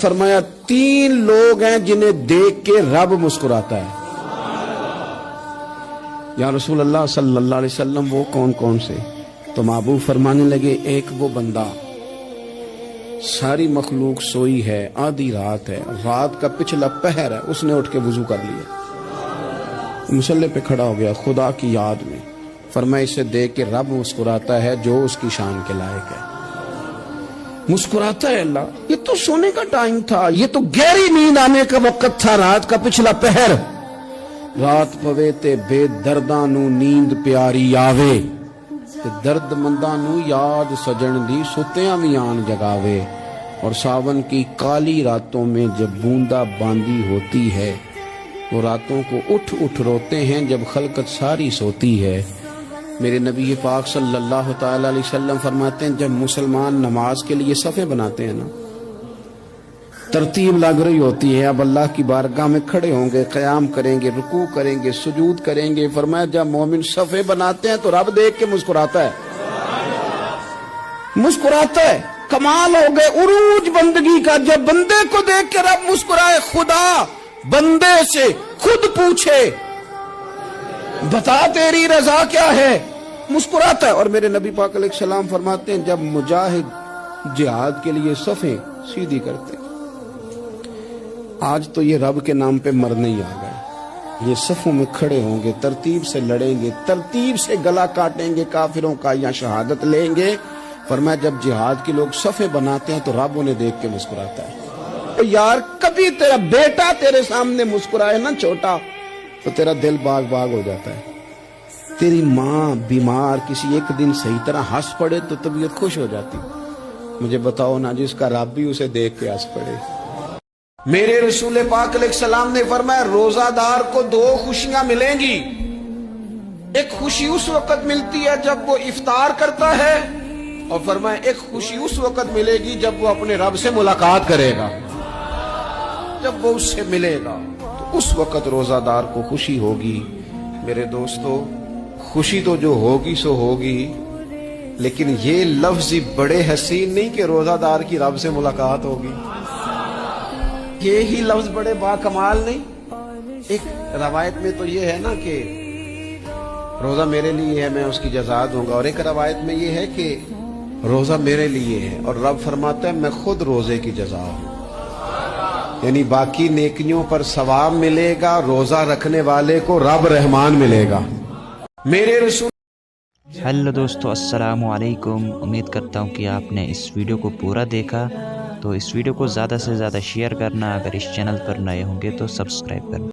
फरमाया 3 लोग हैं जिन्हें देख के रब मुस्कुराता है। या रसूल अल्लाह सल्लल्लाहु अलैहि वसल्लम वो कौन कौन से? तो महबूब फरमाने लगे, एक वो बंदा सारी मखलूक सोई है, आधी रात है, रात का पिछला पहर है, उसने उठ के वुजू कर लिया, मुसल्ले पे खड़ा हो गया खुदा की याद में। फरमाया इसे देख के रब मुस्कुराता है जो उसकी शान के लायक है। मुस्कुराता है अल्लाह। ये तो सोने का टाइम था, ये तो गहरी नींद आने का वक्त था, रात का पिछला पहर। रात पवे ते बेदर्दां नू नींद प्यारी आवे, ते दर्दमंदां नू याद सजन दी सुत्तियां भी आन जगावे। और सावन की काली रातों में जब बूंदा बांदी होती है, वो रातों को उठ उठ रोते हैं जब खलकत सारी सोती है। मेरे नबी पाक सल्लल्लाहु ताला अलैहि वसल्लम फरमाते हैं, जब मुसलमान नमाज के लिए सफ़े बनाते हैं ना, तरतीब लग रही होती है, अब अल्लाह की बारगाह में खड़े होंगे, क़याम करेंगे, रुकू करेंगे, सुजूद करेंगे। फरमाया जब मोमिन सफ़े बनाते हैं तो रब देख के मुस्कुराता है, मुस्कुराता है। कमाल हो गए उरूज बंदगी का, जब बंदे को देख के रब मुस्कुराए। खुदा बंदे से खुद पूछे बता तेरी रजा क्या है, मुस्कुराता है। और मेरे नबी पाक अलैहिस्सलाम फरमाते हैं, जब मुजाहिद जिहाद के लिए सफ़े सीधी करते, आज तो ये रब के नाम पे मरने ही आ गए, ये सफ़ों में खड़े होंगे, तरतीब से लड़ेंगे, तरतीब से गला काटेंगे काफिरों का या शहादत लेंगे। फरमाया जब जिहाद के लोग सफ़े बनाते हैं तो रब उन्हें देख के मुस्कुराता है। तो यार कभी तेरा बेटा तेरे सामने मुस्कुराए ना छोटा, तो तेरा दिल बाग बाग हो जाता है। तेरी माँ बीमार किसी एक दिन सही तरह हंस पड़े तो तबीयत खुश हो जाती। मुझे बताओ ना जिसका रब भी उसे देख के हंस पड़े। मेरे रसूल पाक अलैहिस्सलाम ने फरमाया रोजादार को 2 खुशियां मिलेंगी। एक खुशी उस वक्त मिलती है जब वो इफ्तार करता है, और फरमाया एक खुशी उस वक्त मिलेगी जब वो अपने रब से मुलाकात करेगा। जब वो उससे मिलेगा तो उस वक्त रोजादार को खुशी होगी। मेरे दोस्तों, खुशी तो जो होगी सो होगी, लेकिन ये लफ्ज ही बड़े हसीन नहीं कि रोजादार की रब से मुलाकात होगी। ये ही लफ्ज बड़े बाकमाल नहीं। एक रवायत में तो ये है ना कि रोजा मेरे लिए है, मैं उसकी जज़ा दूंगा, और एक रवायत में ये है कि रोजा मेरे लिए है और रब फरमाता है मैं खुद रोजे की जज़ा हूं। यानी बाकी नेकियों पर सवाब मिलेगा, रोजा रखने वाले को रब रहमान मिलेगा। मेरे रसूल। हेलो दोस्तों, अस्सलामु अलैकुम। उम्मीद करता हूँ कि आपने इस वीडियो को पूरा देखा। तो इस वीडियो को ज़्यादा से ज़्यादा शेयर करना, अगर इस चैनल पर नए होंगे तो सब्सक्राइब करना।